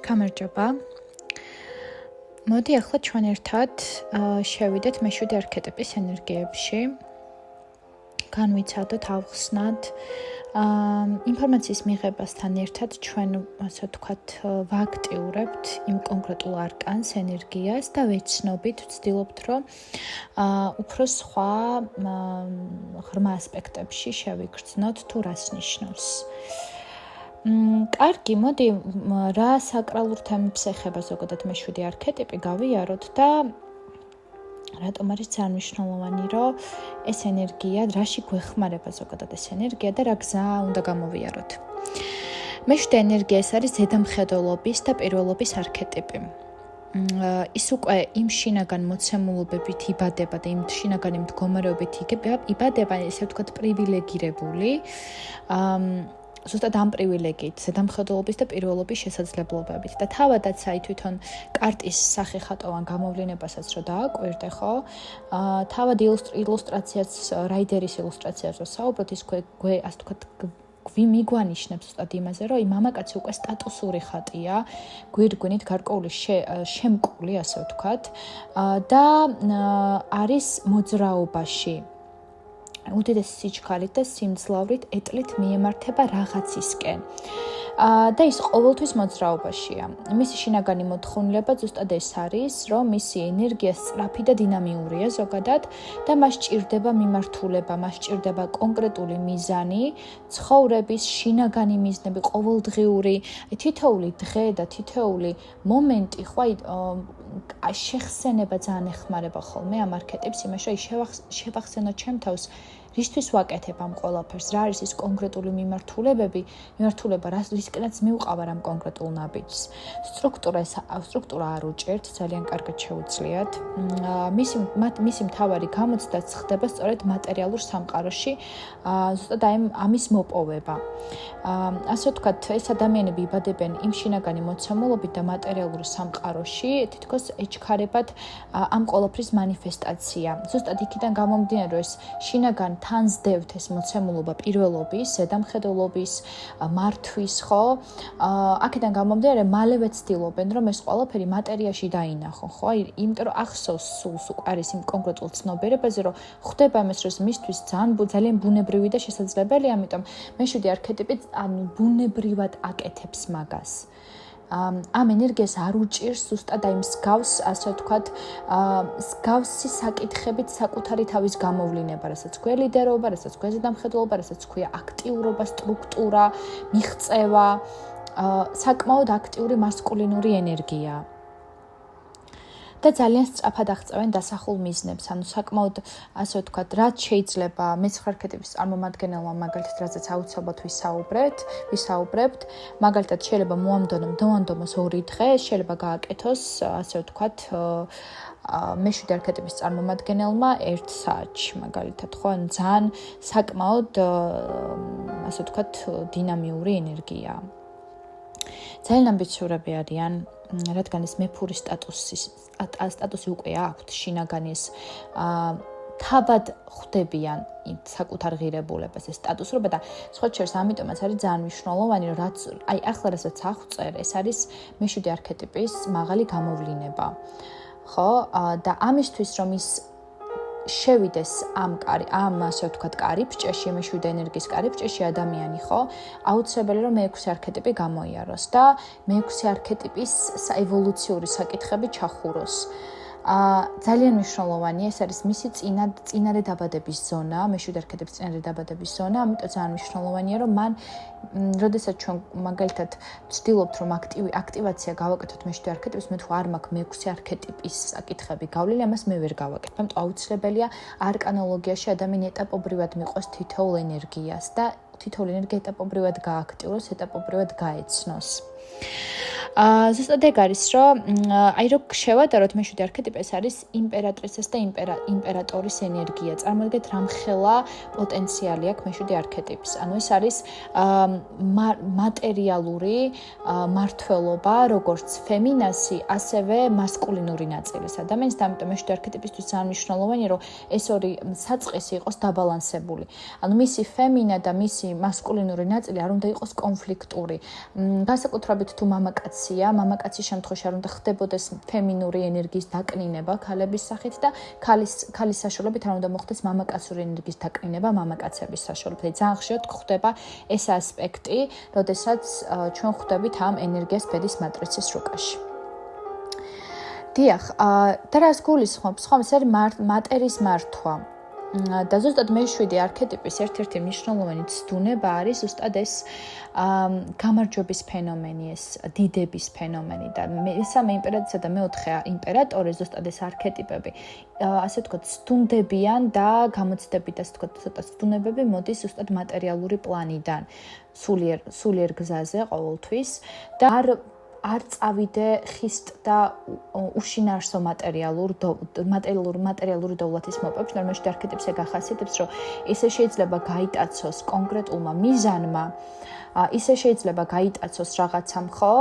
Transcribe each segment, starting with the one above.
გამარჯობა. მოდი ახლა ჩვენ ერთად შევიდეთ მე-7 არქეტიპის ენერგიებში. განვიცადოთ, ავხსნათ ინფორმაციის მიღებასთან ერთად ჩვენ ასე ვთქვათ ვაქტიურებთ იმ კონკრეტულ არკანს, ენერგიას და ვეცნობით, ვცდილობთ, რომ უფრო სხვა ღრმა ასპექტებში შევიგრძნოთ თუ რას ნიშნავს. კარგი, მოდი რა საკრალურ თემებს ეხება ზოგადად მე-7 არქეტიპი გავიაროთ და რატომ არის ძალიან მნიშვნელოვანი, რომ ეს ენერგია, რაში გვეხმარება ზოგადად ეს ენერგია და რა გზა უნდა გამოვიაროთ. მე-7 ენერგია ეს არის ზედამხედველობის და პირველობის არქეტიპი. ის უკვე იმ შინაგან მოცემულობებით იბადება და იმ შინაგანი მდგომარეობით იბადება, ესე ვთქვათ, პრივილეგირებული. ზუსტად ამ პრივილეგიით, ზედამხედველობის და პირველობის შესაძლებლობებით. და თავადაც აი თვითონ კარტის სახეხატოვან გამოვლენებასაც რო დააკვირდე, ხო? თავად ილუსტრაციაც, რაიდერის ილუსტრაციას რო საუბრობთ, ის ასე ვთქვათ, მიგვანიშნებს ზუსტად იმაზე, რომ იმ მამაკაცი უკვე სტატუსური ხატია, გვირგვინით გარკვეული შემკული, ასე ვთქვათ, და არის მოძრაობაში. უდიდესი სიჩქარით და სიმძლავრით ეტლით მიემართება რაღაცისკენ. და ის ყოველთვის მოძრაობაშია. მისი შინაგანი მოთხოვნილება ზუსტად ეს არის, რომ მისი ენერგია სწრაფი და დინამიურია ზოგადად და მას ჭირდება მიმართულება, მას ჭირდება კონკრეტული მიზანი, ცხოვრების შინაგანი მიზნები, ყოველდღიური, თითოეული დღე და თითოეული მომენტი, ხო, შეხსენება ძალიან ეხმარება ხოლმე ამ არქეტიპს, იმაში შევახსენოთ ჩემ თავს, რისთვის ვაკეთებ ამ ყველაფერს, რა არის ის კონკრეტული მიმართულება, რისკენაც მივყავარ ამ კონკრეტულ ნაბიჯს. სტრუქტურა არ უჭერთ, ძალიან კარგად შეუძლიათ. მისი მთავარი გამოცდაც ხდება სწორედ მატერიალურ სამყაროში, ზუსტად ამის მოპოვება. ასე ვთქვათ, ეს ადამიანები იბადებიან იმ შინაგანი მოცემულობით და მატერიალურ სამყაროში, თითქოს ეჩქარებათ ამ ყველაფრის მანიფესტაცია. ზუსტად იქიდან გამომდინარე, რომ ეს შინაგან თანსდევთ ეს მოცემულობა პირველობის, ზედამხედველობის, მართვის, ხო? აქედან გამომდინარე, მალევე ცდილობენ, რომ ეს ყველაფერი მატერიაში დაინახონ, ხო? იმიტომ რომ ახსოვს სულს უკვე არის იმ კონკრეტულ ცნობიერებაზე, რომ ხდება ამას, რომ მისთვის ძალიან ბუნებრივი და შესაძლებელია, ამიტომ მე-7 არქეტიპი ბუნებრივად აკეთებს მაგას. ამ ენერგიას არ უჭირს ზუსტად აი მსგავს, ასე ვთქვათ, მსგავსი საკითხებით საკუთარი თავის გამოვლინება, რასაც ქვია ლიდერობა, რასაც ქვია ზედამხედველობა, რასაც ქვია აქტიურობა, სტრუქტურა, მიღწევა, საკმაოდ აქტიური მასკულინური ენერგია. და ძალიან სწრაფად აღწევენ დასახულ მიზნებს, ანუ საკმაოდ, ასე ვთქვათ, რაც შეიძლება მე-9 არქეტიპის წარმომადგენელმა, მაგალითად, რაზეც აუცილებლად ვისაუბრებთ, მაგალითად, შეიძლება მოამდომოს 2 დღე, შეიძლება გააკეთოს, ასე ვთქვათ, მე-7 არქეტიპის წარმომადგენელმა 1 საათში, მაგალითად, ხო, ანუ ძალიან საკმაოდ, ასე ვთქვათ, დინამიური ენერგია. ძალიან ამბიციურები არიან, რადგან ეს მეფური სტატუსი უკვე აქვთ, შინაგანის თავად ხვდებიან საკუთარ ღირებულებას, ეს სტატუსურობა და სხვა შორის ამიტომაც არის ძალიან მნიშვნელოვანი, რომ აი ახლა რასაც აღწერ, ეს არის მე-7 არქეტიპის მაღალი გამოვლინება. ხო? და ამისთვის რომ ის შევიდეს ამ ასე ვთქვათ, კარიბჭეში, მე-7 ენერგიის კარიბჭეში ადამიანი, ხო? აუცილებელი რომ მე-6 არქეტიპი გამოიაროს და მე-6 არქეტიპის საევოლუციური საკითხები ჩახუროს. ძალიან მნიშვნელოვანია, ეს არის მისი წინარე დაბადების ზონა, მე-7 არქეტიპის წინარე დაბადების ზონა, ამიტომ ძალიან მნიშვნელოვანია, რომ მან როდესაც ჩვენ მაგალითად ვცდილობთ, რომ აქტივაცია გავაკეთოთ მე-7 არქეტიპის, მე თუ არ მაქვს მე-6 არქეტიპის საკითხები გავლილი, ამას მე ვერ გავაკეთებ. ამიტომ აუცილებელია არკანოლოგიაში ადამიანი ეტაპობრივად მიყვეს თითოეულ ენერგიას და თითოეული ენერგია ეტაპობრივად გააქტიუროს, ეტაპობრივად გაეცნოს. ზუსტად ეგ არის, რომ აი რო შევადაროთ მე-7 არქეტიპი, ეს არის იმპერატრიცას და იმპერატორის ენერგია. წარმოიდგინეთ, რამხელა პოტენციალი აქვს მე-7 არქეტიპს. ანუ ეს არის მატერიალური მართველობა, როგორც ფემინასი, ასევე მასკულინური ნაწილის ადამიანის. ამიტომ მე-7 არქეტიპისთვის ძალიან მნიშვნელოვანია, რომ ეს ორი საწყისი იყოს დაბალანსებული. ანუ მისი ფემინა და მისი მასკულინური ნაწილი არ უნდა იყოს კონფლიქტური. განსაკუთრებით თუ მამაკაცი მამაკაცია, მამაკაცის შემთხვევაში არ უნდა ხდებოდეს ფემინური ენერგიის დაკნინება ქალების სახით და ქალის საშუალებით არ უნდა მოხდეს მამაკაცური ენერგიის დაკნინება მამაკაცების საშუალებით. ძალიან ხშირად გვხვდება ეს ასპექტი, როდესაც ჩვენ ხვდებით ამ ენერგიას ბედის მატრიცის რუკაში. დიახ, და რას გულისხმობს, ხომ, ეს არის მატერიის მართვა. და ზუსტად მე-7 არქეტიპის ერთ-ერთი მნიშვნელოვანი ცდუნება არის ზუსტად ეს გამარჯვების ფენომენი, ეს დიდების ფენომენი და მესამე იმპერატრიცა და მეოთხე იმპერატორი ზუსტად ეს არქეტიპები ასე ვთქვათ ცდუნდებიან და გამოცდებით ასე ვთქვათ ცოტა ცდუნებები მოდის ზუსტად მატერიალური პლანიდან სულიერ გზაზე ყოველთვის და არ წავიდე ხისტ და უშინაარსო მატერიალური დოვლათის მოპოვებაში, რომელშიც არქეტიპს ეგახასიათებს, რომ ისე შეიძლება გაიტაცოს კონკრეტულმა მიზანმა, ისე შეიძლება გაიტაცოს რაღაცამ, ხო,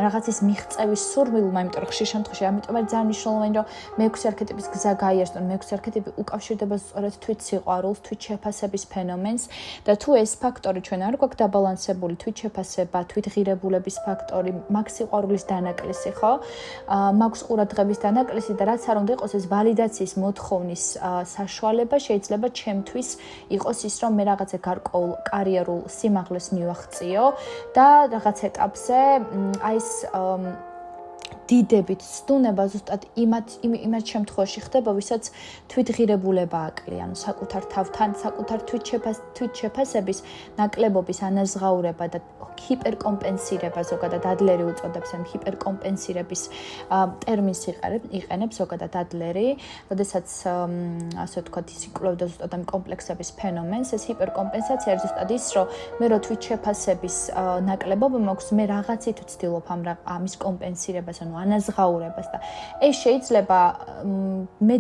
რაღაცის მიღწევის სურვილმა, იმიტომ რომ ხშირ შემთხვევაში ამიტომ არის ძალიან მნიშვნელოვანი, რომ მე-6 არქეტიპის გზა გაიარსონ, მე-6 არქეტიპი უკავშირდება სწორედ თვით სიყვარულს, თვით შეფასების ფენომენს და თუ ეს ფაქტორი ჩვენ არ გვაქვს დაბალანსებული, თვით შეფასება, თვით ღირებულების ფაქტორი, მაგ სიყვარულის დანაკლისი, ხო? მაქვს ყურადღების დანაკლისი და რაც არ უნდა იყოს ეს ვალიდაციის მოთხოვნის საშუალება შეიძლება ჩემთვის იყოს ის, რომ მე რაღაცა გარკვეულ კარიერულ სიმაღლეს მივაღწიო და რაღაც ეტაპზე აი ეს დიდებით ცდუნება ზუსტად იმათ შემთხვევაში ხდება, ვისაც თვითღირებულება აკლია, ანუ საკუთარ თავთან, საკუთარ თვით შეფასების ნაკლებობის ანაზღაურება და ჰიპერკომპენსირება ზოგადად ადლერი უწოდებს ამ ჰიპერკომპენსირების ტერმინს იყენებს ზოგადად ადლერი, როდესაც ასე ვთქვათ ის იკვლევდა ზუსტად ამ კომპლექსების ფენომენს, ეს ჰიპერკომპენსაცია არის ზუსტად ის, რომ მე რო თვით შეფასების ნაკლებობა მაქვს, მე რაღაცით ვცდილობ ამის კომპენსირებას, ანუ ანაზღაურებას და ეს შეიძლება მე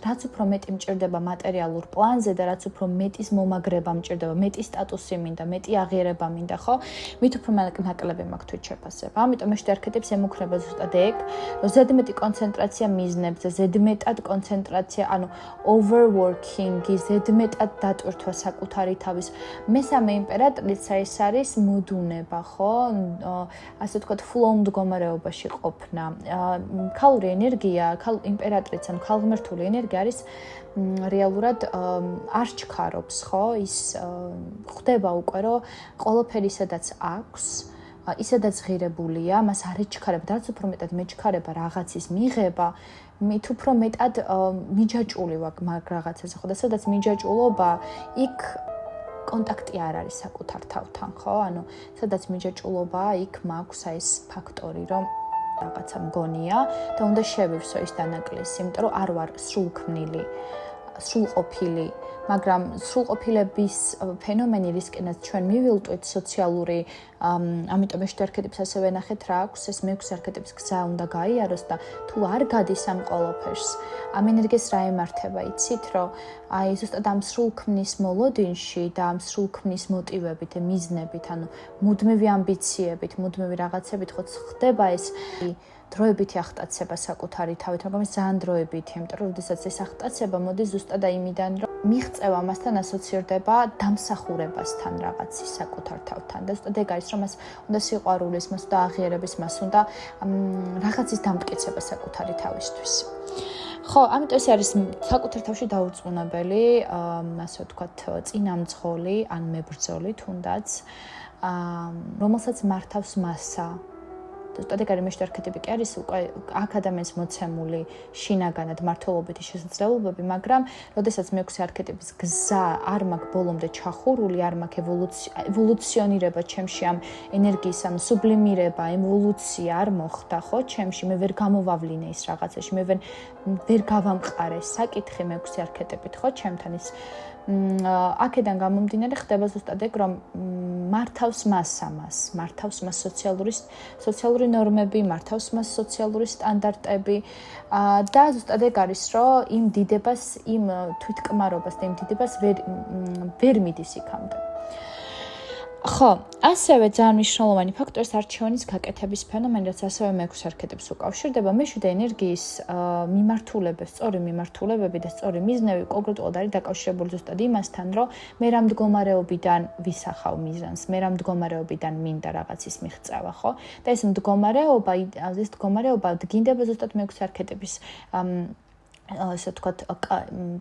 რაც უფრო მეტი მჭირდება მატერიალურ პლანზე და რაც უფრო მეტის მომაგრება მჭირდება, მეტი სტატუსი მინდა, მეტი აღიარება მინდა, ხო? მით უფრო ნაკლები მაქვს თვით შეფასება. ამიტომ მე არქეტიპს ემუქრება ზუსტად ეგ, რომ ზედმეტი კონცენტრაცია მიზნებზე, ზედმეტად კონცენტრაცია, ანუ overworking-ი, ზედმეტად დატვირთვა საკუთარი თავის. მესამე იმპერატრიცა ეს არის მოდუნება, ხო? ასე ვთქვათ, flow მდგომარეობაში ყოფნა. ქალური ენერგია, იმპერატრიცა, ქალღმერთული ენერგია არის რეალურად არ ჩქარობს, ხო? ის ხდება უკვე, რომ ყველაფერი სადაც აქვს, ისედაც ღირებულია, მას არ ეჩქარება, რაც უფრო მეტად მეჩქარება რაღაცის მიღება, მით უფრო მეტად მიჯაჭული ვარ მაგ რაღაცაზე, ხო? და სადაც მიჯაჭულობა, იქ კონტაქტი არ არის საკუთარ თავთან, ხო? ანუ სადაც მიჯაჭულობა, იქ მაქვს აი ეს ფაქტორი, რომ რაღაცა მგონია და უნდა შევივსო ის დანაკლისი, იმიტომ რომ არ ვარ სრულქმნილი, სრულყოფილი, მაგრამ სრულყოფილების ფენომენი რისკენაც ჩვენ მივილტვით სოციალური, ამიტომ ეს არქეტიპს ასევე ნახეთ რა აქვს, ეს მე-6 არქეტიპის გზა უნდა გაიაროს და თუ არ გადის ამ ყველაფერს, ამ ენერგიას რა ემართება, იცით, რომ აი ზუსტად ამ სრულქმნის მოლოდინში და ამ სრულქმნის მოტივებით, მიზნებით, ანუ მუდმივი ამბიციებით, მუდმივი რაღაცებით ხო ხდება ეს დროებითი ახტაცება საკუთარი თავით, მაგრამ ეს ძალიან დროებითი, იმიტომ რომ როდესაც ეს ახტაცება მოდის ზუსტად იმიდან, რომ მიღწევა მასთან ასოცირდება დამსახურებასთან რაღაცის საკუთარ თავთან და ზუსტად ეგ არის, რომ მას უნდა სიყვარულის, მას უნდა აღიარების, მას უნდა რაღაცის დამტკიცება საკუთარი თავისთვის. ხო, ამიტომ ეს არის საკუთარ თავში დაურწმუნებელი, ასე ვთქვათ, წინამძღოლი, ან მებრძოლი თუნდაც, რომელსაც მართავს მასა. ზუსტად ეგ არის მე-7 არქეტიპი კი არის უკვე აქ ადამიანს მოცემული შინაგანად მართლობითი შესაძლებლობები, მაგრამ როდესაც მე-6 არქეტიპის გზა არ მაქვს ბოლომდე ჩახურული, არ მაქვს ევოლუციონირება ჩემში ამ ენერგიის, ანუ სუბლიმირება, ევოლუცია არ მოხდა, ხო, ჩემში მე ვერ გამოვავლინე ის რაღაცაში, მე ვერ გავამყარე საკითხი მე-6 არქეტიპით, ხო, ჩემთან ის აქედან გამომდინარე ხდება ზუსტად ეგ, რომ მართავს მას ამას, მართავს მას სოციალური ნორმები, მართავს მას სოციალური სტანდარტები და ზუსტად ეგ არის, რომ იმ დიდებას, იმ თვითკმარობას და იმ დიდებას ვერ მიდის იქამდე. ხო, ასევე ძალიან მნიშვნელოვანი ფაქტორია არჩევანის გაკეთების ფენომენი, რაც ასევე მეექვსე არქეტიპს უკავშირდება. მეშვიდე ენერგიის მიმართულების, სწორი მიმართულებები და სწორი მიზნები კონკრეტულად არის დაკავშირებული ზუსტად იმასთან, რომ მე რა მდგომარეობიდან ვისახავ მიზანს, მე რა მდგომარეობიდან მინდა რაღაცის მიღწევა, ხო? და ეს მდგომარეობა დგინდება ზუსტად მეექვსე არქეტიპის ასე ვთქვათ,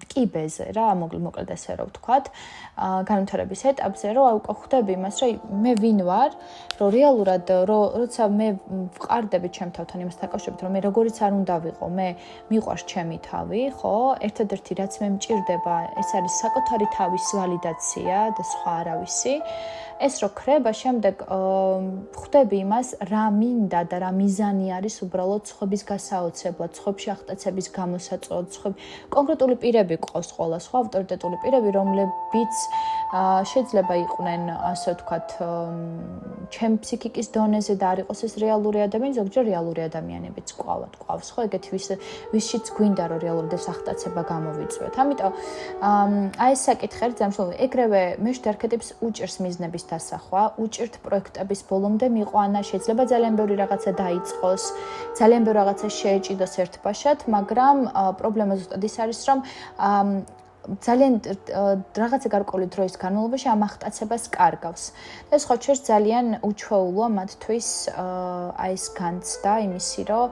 კიბეზე რა, მოკლედ ესე რომ ვთქვათ, განვითარების ეტაპზე, რომ უკვე ხვდები იმას, რომ მე ვინ ვარ, რომ რეალურად, როცა მე ვყარდები ჩემ თავთან იმას დაკავშირებით, რომ მე როგორიც არ უნდა ვიყო, მე მიყვარს ჩემი თავი, ხო? ერთადერთი რაც მე მჭირდება, ეს არის საკუთარი თავის ვალიდაცია და სხვა არავისი. ეს რო ქრება, შემდეგ ხვდები იმას, რა მინდა და რა მიზანი არის უბრალოდ სხვების გასაოცებლად, სხვებში აღტაცების გამოსაწვევად, კონკრეტული პირები ყავს ყველა, სხვა ავტორიტეტული პირები, რომლებიც შეიძლება იყვნენ, ასე ვთქვათ, ჩემ ფსიქიკის დონეზე და არ იყოს ეს რეალური ადამიანი, ზოგჯერ რეალური ადამიანებიც ყავს, ხო, ეგეთი ვისშიც გვინდა რომ რეალურად ეს აღტაცება გამოვიწვიოთ. ამიტომ აი ეს საკითხი არის ძალიან მნიშვნელოვანი. ეგრევე მეშვიდე არქეტიპს უჭირს მიზნების დასახვა, უჭირთ პროექტების ბოლომდე მიყვანა, შეიძლება ძალიან ბევრი რაღაცა დაიწყოს, ძალიან ბევრი რაღაცა შეეჭიდოს ერთბაშად, მაგრამ პრობლემა ზუსტად ის არის, რომ ძალიან რაღაცა გარკვეული დროის განმავლობაში ამ აღტაცებას კარგავს. და ეს ხო ჩვენს ძალიან უჩვეულოა მათთვის აი ეს განცდა იმისი, რომ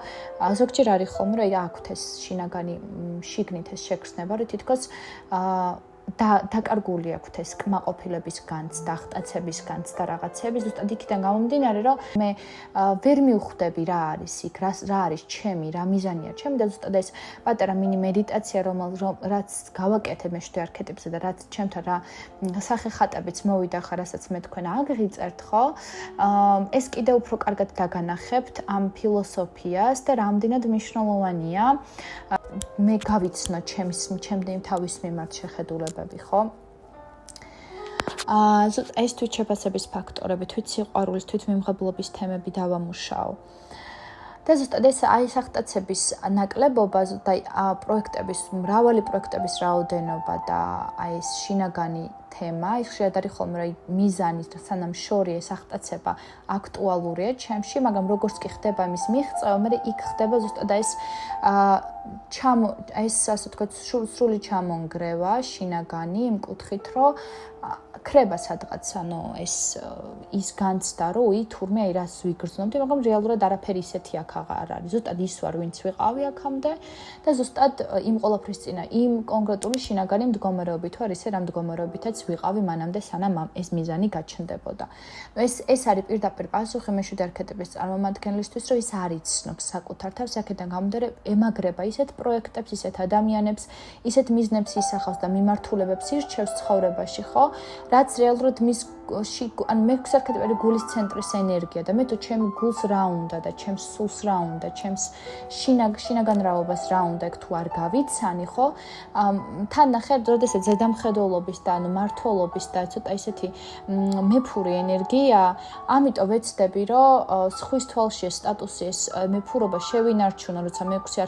ზოგჯერ არის ხოლმე, რომ აქვთ ეს შინაგანი შიგნით ეს შეგრძნება, რომ თითქოს დაკარგული აქვთ ეს კმაყოფილების განცდა, აღტაცების განცდა რაღაცები, ზუსტად იქიდან გამომდინარე, რომ მე ვერ მივხვდები რა არის იქ, რა არის ჩემი, რა მიზანია ჩემი და ზუსტად ეს პატარა მინი მედიტაცია, რაც გავაკეთე მეშვიდე არქეტიპზე და რაც ჩემთან რა სახეხატებიც მოვიდა ხარ, რასაც მე თქვენ აგღიწერთ, ხო? ეს კიდევ უფრო კარგად დაგანახებთ ამ ფილოსოფიას და რამდენად მნიშვნელოვანია მე გავიცნო ჩემი თავის მიმართ შეხედულებები, ხო? ეს თვითშეფასების ფაქტორები, თვითსიყვარულის, თვითმიმღებლობის თემები დავამუშაო. და ზუსტად ეს აი აღტაცების ნაკლებობა და მრავალი პროექტების რაოდენობა და აი ეს შინაგანი თემა, ის ხშირად არის ხოლმე რომ მიზანის და სანამ შორი ეს აღტაცება აქტუალურია ჩემში, მაგრამ როგორც კი ხდება იმის მიღწევა, მე იქ ხდება ზუსტად ეს ასე ვთქვათ, სრული ჩამონგრევა შინაგანი იმ კუთხით, რომ ქრება სადღაც, ანუ ის განცდა, რომ თურმე აი რას ვიგრძნობდი, მაგრამ რეალურად არაფერი ისეთი აქ აღარ არის. ზუსტად ის ვარ, ვინც ვიყავი აქამდე და ზუსტად იმ ყოველფრის წინა, იმ კონკრეტული შინაგანი მდგომარეობით ვარ, ისე რა მდგომარეობითაც ვიყავი მანამდე, სანამ ეს მიზანი გაჩნდებოდა. ეს არის პირდაპირ პასუხი მეშვიდე არქეტიპის წარმომადგენლისთვის, რომ ის არ იცნობს საკუთარ თავს, აქედან გამომდინარე ემაგრება ისეთ პროექტებს, ისეთ ადამიანებს, ისეთ მიზნებს ისახავს და მიმართულებებს ირჩევს ცხოვრებაში, ხო? რაც რეალურად ან მეექვსე არქეტიპი გულის ცენტრის ენერგია და მე თუ ჩემი გულს რა უნდა და ჩემს სულს რა უნდა, ჩემს შინაგან რაობას რა უნდა, ეგ თუ არ გავიცანი, ხო? თან ნახე, როდესაც ზედამხედველობის და ანუ მართლობის და ცოტა ისეთი მეფური ენერგია, ამიტომ ვეცდები, რომ სხვის თვალში ეს სტატუსი, ეს მეფურობა შევინარჩუნო, როცა მეექვსე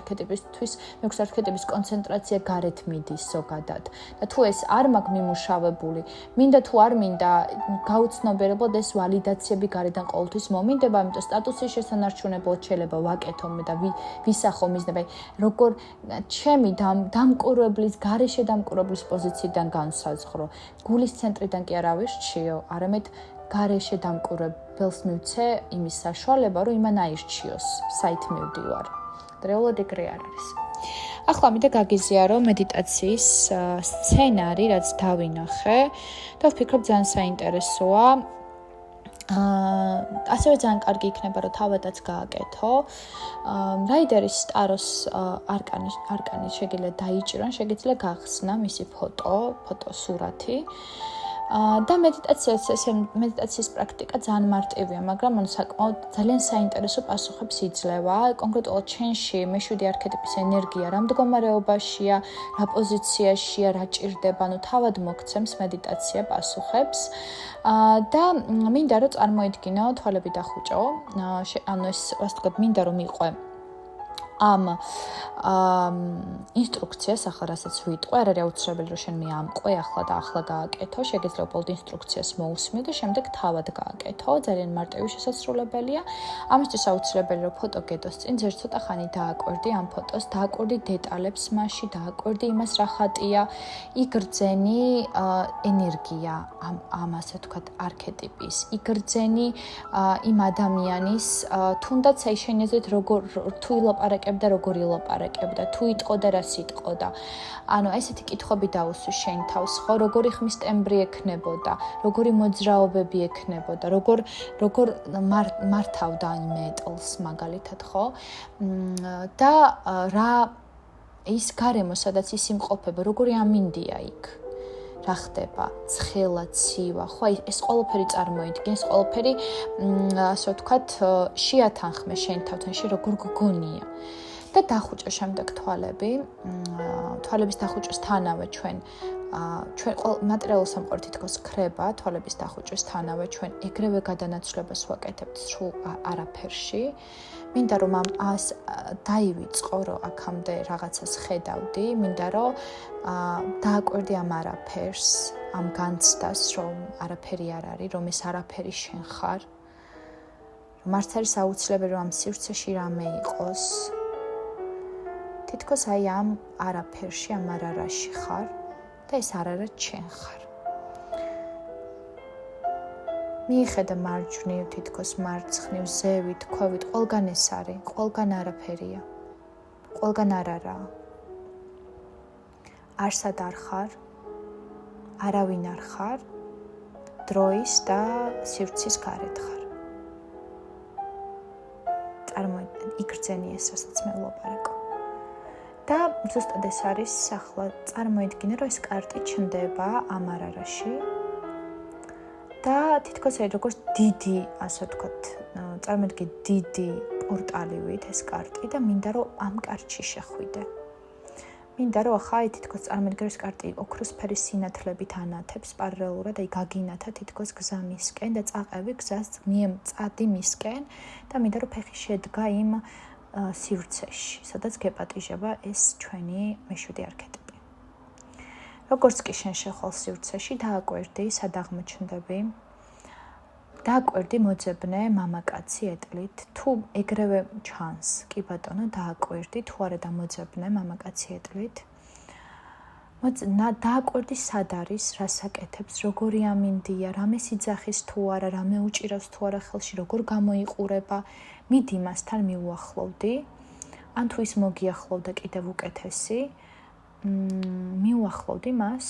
არქეტიპის კონცენტრაცია გარეთ მიდის ზოგადად. და თუ ეს არ მაქვს მიმუშავებული, მინდა თუ არ მინდა გაუცნობიერებლად ეს ვალიდაციები გარედან ყოველთვის მომინდება, ამიტომ სტატუსის შესანარჩუნებლად შეიძლება ვაკეთო და ვისახო მიზნები, როგორ ჩემი დამკვირვებლის, გარეშე დამკვირვებლის პოზიციიდან განსაზღვრო. გულის ცენტრიდან კი არ ავირჩიო, არამედ გარეშე დამკვირვებელს მივცე იმის საშუალება, რომ იმან აირჩიოს, საით მივდივარ. რეალურად ეგრე არ არის. ახლა მინდა გაგიზიარო მედიტაციის სცენარი, რაც დავინახე და ვფიქრობ ძალიან საინტერესოა. ასევე ძალიან კარგი იქნება, რომ თავადაც გააკეთო. რაიდერის ტაროს არკანი შეგიძლიათ დაიჭირონ, შეგიძლიათ გახსნა მისი ფოტო სურათი. და მედიტაციის პრაქტიკა ძალიან მარტივია, მაგრამ საკმაოდ ძალიან საინტერესო პასუხებს იძლევა. კონკრეტულად ჩვენში მეშვიდე არქეტიპის ენერგია რა მდგომარეობაშია, რა პოზიციაშია, რა ჭირდება, თავად მოგცემს მედიტაცია პასუხებს. და მინდა რომ წარმოედგინო, თვალები დახუჭო. ანუ ეს ასე ვთქვათ, მინდა რომ იყვე ამ ინსტრუქციას ახლა რასაც ვიტყვი, არ არის აუცილებელი რომ შენ მიამყვე ახლა და ახლა გააკეთო, შეგიძლია უბრალოდ ინსტრუქციას მოусმი და შემდეგ თავად გააკეთო. ძალიან მარტივი შესაძლებელია. ამისთვის აუცილებელი რომ ფოტო გედოს წინ ზერ ცოტა ხანი დააკვირდი ამ ფოტოს, დააკვირდი დეტალებს მასში, დააკვირდი იმას რა ხატია, იგრძენი ენერგია ამ ასე ვთქვათ არქეტიპის, იგრძენი იმ ადამიანის თუნდაც აი შენ ეზეთ როგორ თუ ილაპარაკებდა, როგორ ილაპარაკებდა, თუ იტყოდა, რას იტყოდა. ანუ ესეთი კითხვები დაუსვი შენ თავს, ხო, როგორი ხმის ტემბრი ექნებოდა, როგორი მოძრაობები ექნებოდა, როგორ მართავდა იმ მეტალს მაგალითად, ხო? და რა ის გარემო, სადაც ის იმყოფება, როგორი ამინდია იქ. რა ხდება, ცხელა, ცივა, ხო, ეს ყველაფერი წარმოიდგინე, ეს ყველაფერი, ასე ვთქვათ, შეათანხმე შენ თავთან, როგორ გგონია. და დახუჭა შემდეგ თვალები, თვალების დახუჭვისთანავე ჩვენ მატერიალურ სამყარო თითქოს ქრება, თვალების დახუჭვისთანავე ჩვენ ეგრევე გადანაცვლებას ვაკეთებთ სრულ არაფერში. მინდა რომ დაივიწყო, რომ აქამდე რაღაცას ხედავდი, მინდა რომ დააკვირდი ამ არაფერს, ამ განცდას, რომ არაფერი არ არის, რომ ეს არაფერი შენ ხარ, რომ არც არის აუცილებელი რომ ამ სივრცეში რამე იყოს. თითქოს აი ამ არაფერში, ამ არარაში ხარ და ეს არარა შენ ხარ. მიიხედა მარჯვნივ, თითქოს მარცხნივ, ზევით, ქვევით, ყველგან ეს არის, ყველგან არაფერია. ყველგან არ არაა. არსად არ ხარ, არავინ არ ხარ, დროის და სივრცის გარეთ ხარ. იგრძენი ეს, რასაც მე ვლაპარაკო. და ზუსტად ეს არის ახლა წარმოიდგინე, რომ ეს კარტი ჩნდება ამ არარაში. და თითქოს როგორც დიდი, ასე ვთქვათ, წარმოიდგინე დიდი პორტალივით ეს კარტი და მინდა რომ ამ კარტში შეხვიდე. მინდა რომ ახლა თითქოს წარმოიდგინე ეს კარტი ოქროსფერის სინათლებით ანათებს პარალელურად, აი გაგინათა თითქოს გზა მისკენ და წაყევი გზას წადი მისკენ და მინდა რომ ფეხი შედგა იმ სივრცეში, სადაც გეპატიჟება ეს ჩვენი მეშვიდე არქეტიპი. როგორც კი შენ შეხვალ სივრცეში, დააკვირდი, სად აღმოჩნდები, დააკვირდი მოძებნე მამაკაცი ეტლით, თუ ეგრევე ჩანს, კი ბატონო, დააკვირდი, თუ არა დამოძებნე მამაკაცი ეტლით. დააკვირდი, სად არის, რას აკეთებს, როგორი ამინდია, რამე სიძახის თუ არა, რამე უჭირავს თუ არა ხელში, როგორ გამოიყურება, მიდი მასთან მიუახლოვდი, ან თუ ის მოგიახლოვდა კიდევ უკეთესი, მიუახლოვდი მას,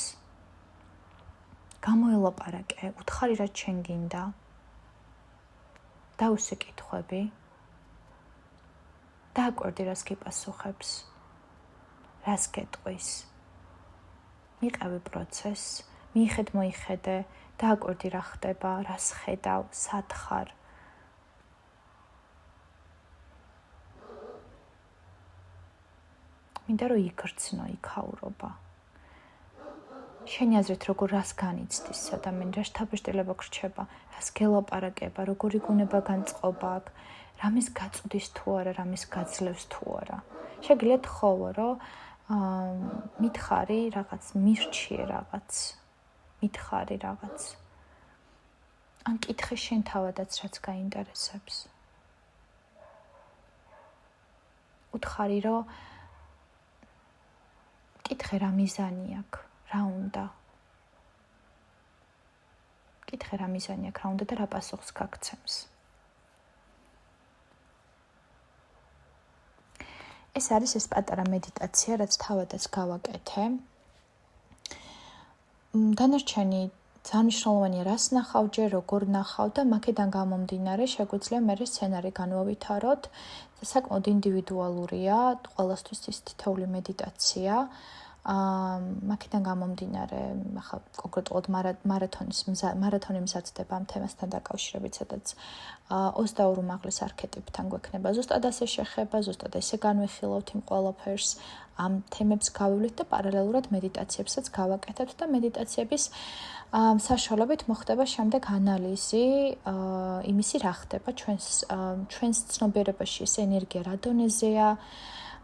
გამოელაპარაკე, უთხარი რაც შენ გინდა, დაუსვი კითხვები, დააკვირდი, რას გიპასუხებს, რას გეტყვის, მიყევი პროცესს, მოიხედე, დააკვირდი რა ხდება, რას ხედავ, სად ხარ. მინდა რომ იგრძნო, იქაურობა. შენი აზრით როგორ რას განიცდის ადამიანი, რა შთაბეჭდილება გრჩება, რას გელაპარაკება, როგორი გუნება განწყობა აქვს, რამის გაწვდის თუ არა, რამის გაძლევს თუ არა. შეგიძლია თხოვო, რომ მითხარი რაღაც, მირჩიე რაღაც, მითხარი რაღაც. ან კითხე შენ თავადაც რაც გაინტერესებს. უთხარი, რომ კითხე რა მიზანი აქვს, რა უნდა. კითხე რა მიზანი აქვს, რა უნდა და რა პასუხს გაგცემს. ეს არის ეს პატარა მედიტაცია, რაც თავადაც გავაკეთე. დანარჩენი ძალიან რას ნახავ, ჯერ როგორ ნახავ და მაქედან გამომდინარე შეგვიძლია მე სცენარი განვავითაროთ. საკმაოდ ინდივიდუალურია, ყველასთვის ის თითოეული მედიტაცია. მაქედან გამომდინარე, ახლა კონკრეტულად მარათონი მზადდება ამ თემასთან დაკავშირებით, სადაც 22 უმაღლეს არქეტიპთან გვექნება ზუსტად ასე შეხება, ზუსტად ესე განვიხილავთ იმ ყველაფერს, ამ თემებს გავივლით და პარალელურად მედიტაციებსაც გავაკეთებთ და მედიტაციების საშუალებით მოხდება შემდეგ ანალიზი იმისი რა ხდება ჩვენს ცნობიერებაში, ეს ენერგია რა დონეზეა,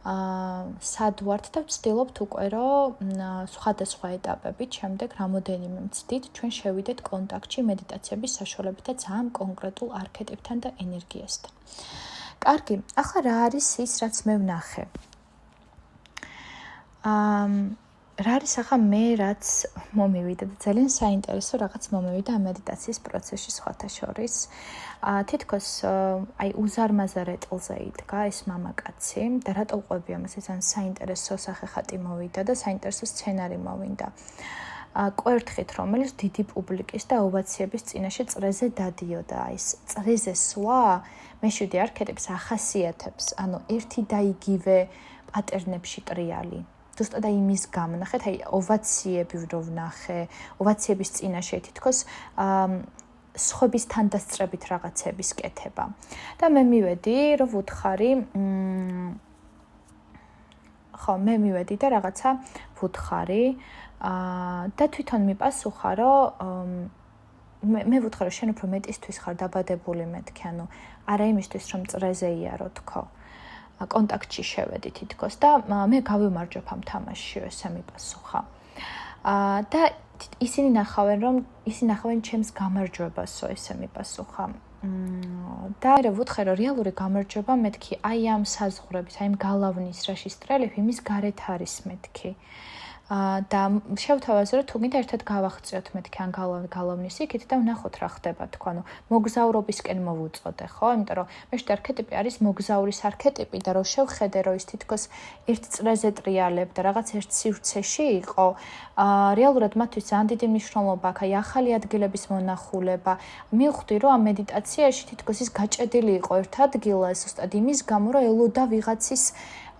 სად ვართ და ვცდილობთ უკვე რომ სხვადასხვა ეტაპებით შემდეგ რამოდენიმე მცდით ჩვენ შევიდეთ კონტაქტში მედიტაციების საშუალებითაც ამ კონკრეტულ არქეტიპთან და ენერგიასთან. კარგი, ახლა რა არის ის რაც მე ვნახე? რა არის ახლა მე რაც მომივიდა და ძალიან საინტერესო რაღაც მომივიდა ამ მედიტაციის პროცესში სხვათა შორის. თითქოს აი უზარმაზარ ეტლზე იდგა ეს მამაკაცი და რატო ვყვები ამას, ეს ძალიან საინტერესო სახეხატი მოვიდა და საინტერესო სცენარი მოვიდა. კვერთხით, რომელიც დიდი პუბლიკის და ოვაციების წინაშე წრეზე დადიოდა. ეს წრეზე სვლა მეშვიდე არქეტიპს ახასიათებს, ანუ ერთი და იგივე პატერნებში ტრიალი. ზუსტად იმის გამო, ნახეთ, აი ოვაციები რო ვნახე, ოვაციების წინაშე თითქოს სხვების თანდასწრებით რაღაცების კეთება. და მე მივედი, რომ ვუთხარი, მე მივედი და რაღაცა ვუთხარი, და თვითონ მიპასუხა, რომ მე ვუთხარი, შენ უფრო მეტისთვის ხარ დაბადებული მეთქი, ანუ არა იმისთვის, რომ წრეზე იარო თქო. კონტაქტში შევედი თითქოს და მე გავიმარჯვებ ამ თამაშში, ესე მიპასუხა. და ისინი ნახავენ ჩემს გამარჯვებასო, ესე მიპასუხა. და რა ვუთხე, რომ რეალური გამარჯვება მეთქი აი ამ საზღვრების, აი ამ გალავნის რაშიც ტრიალებ, იმის გარეთ არის მეთქი. და შევთავაზე, რომ თუ გინდა ერთად გავახციოთ მეთქი ან გალავნის იქით და ვნახოთ რა ხდება თქო, ანუ მოგზაურობისკენ მოვუწოდე, ხო? იმიტომ რომ მეშვიდე არქეტიპი არის მოგზაურის არქეტიპი და რომ შევხედე, რომ ის თითქოს ერთ წრეზე ტრიალებდა, რაღაც ერთ სივრცეში იყო, რეალურად მათთვის ძალიან დიდი მნიშვნელობა აქვს, აი ახალი ადგილების მონახულება. მივხვდი, რომ ამ მედიტაციაში თითქოს ის გაჭედილი იყო ერთ ადგილას, ზუსტად იმის გამო, რომ ელოდა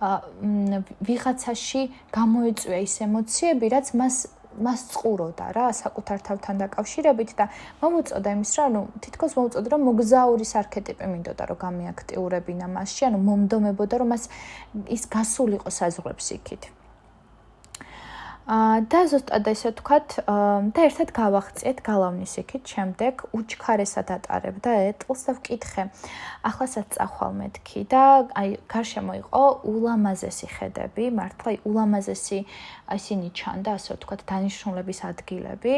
ვიღაცაში გამოეწვია ის ემოციები, რაც მას წყუროდა რა, საკუთარ თავთან დაკავშირებით და მომუწოდა იმის რა, თითქოს მომუწოდა, რომ მოგზაურის არქეტიპი მინდოდა, რომ გამეაქტიურებინა მასში, მომდომებოდა, რომ მას ის გასულიყო საზღვრებს იქით. და ზუსტად ესე ვთქვათ, და ერთად გავახციეთ გალავნის იქით, შემდეგ უჩქარესად ატარებდა ეტლს და ვკითხე, ახლასაც წახვალ მეთქი და აი გარშემო იყო ულამაზესი ხედები, მართლა ულამაზესი ისინი ჩანდა, ასე ვთქვათ, დანიშნულების ადგილები.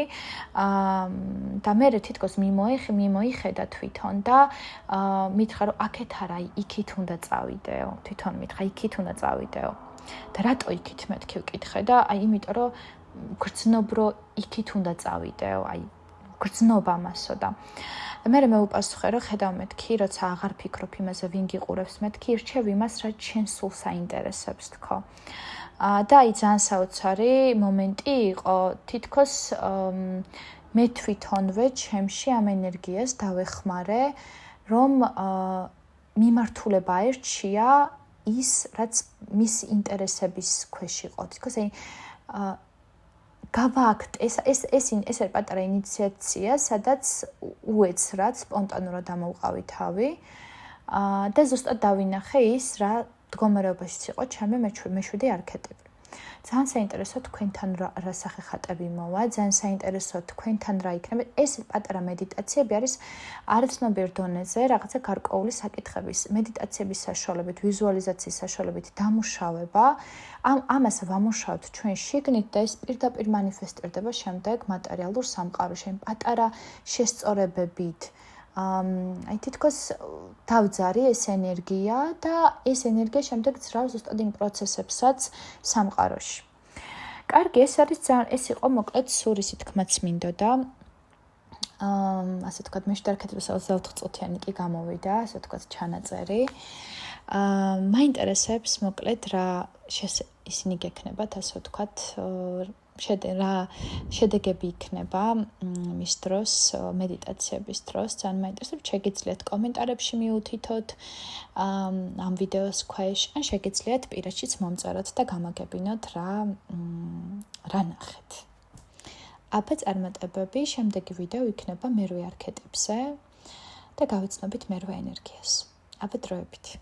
და მე თითქოს მიმოიხედა თვითონ და მითხრა, რომ აქეთ არა, იქით უნდა წავიდეო, თვითონ მითხრა, იქით უნდა წავიდეო. და რატო იქით მეთქი ვკითხე და აი იმიტომ რომ გრძნობ რომ იქით უნდა წავიდეო, აი გრძნობ ამასო და მე მეუპასუხე რომ ხედავ მეთქი, როცა აღარ ფიქრობ იმაზე ვინ გიყურებს მეთქი, ირჩევ იმას რაც შენ სულს აინტერესებს თქო. და აი ძალიან საოცარი მომენტი იყო, თითქოს მე თვითონვე ჩემში ამ ენერგიას დავეხმარე, რომ მიმართულება აერჩია ის, რაც მის ინტერესების ქვეშ იყო. თითქოს აი გავააქტ ეს არის პატარა ინიციაცია, სადაც უეცრად სპონტანურად ამოვყავი თავი და ზუსტად დავინახე ის, რა მდგომარეობაშიც იყო ჩემი მეშვიდე არქეტიპი. ძალიან საინტერესო თქვენთან რა სახეხატები მოვა, ძალიან საინტერესო თქვენთან რა იქნება. ეს პატარა მედიტაციები არის არაცნობიერ დონეზე რაღაცა გარკვეული საკითხების, მედიტაციების საშუალებით, ვიზუალიზაციის საშუალებით დამუშავება. ამას ვამუშავებთ ჩვენ შიგნით და ეს პირდაპირ მანიფესტირდება შემდეგ მატერიალურ სამყაროში, პატარა შესწორებებით. აი თითქოს დავძარი ეს ენერგია და ეს ენერგია შემდეგ ძრავს ზუსტად იმ პროცესებსაც სამყაროში. კარგი, ეს იყო მოკლედ სურისი თქმაც მინდოდა. ასე ვთქვათ, მეშვიდე არქეტიპის 24 წუთიანი კი გამოვიდა, ასე ვთქვათ, ჩანაწერი. მაინტერესებს მოკლედ რა ისინი გექნებათ, ასე ვთქვათ, რა შედეგები იქნება მის დროს, მედიტაციების დროს. ძალიან მაინტერესებს, შეგიძლიათ კომენტარებში მიუთითოთ ამ ვიდეოს ქვეშ, ან შეგიძლიათ პირადშიც მომწეროთ და გამაგებინოთ რა რა ნახეთ? აბა წარმატებები, შემდეგი ვიდეო იქნება მერვე არქეტიპზე და გავიცნობით მერვე ენერგიას. აბა დროებით.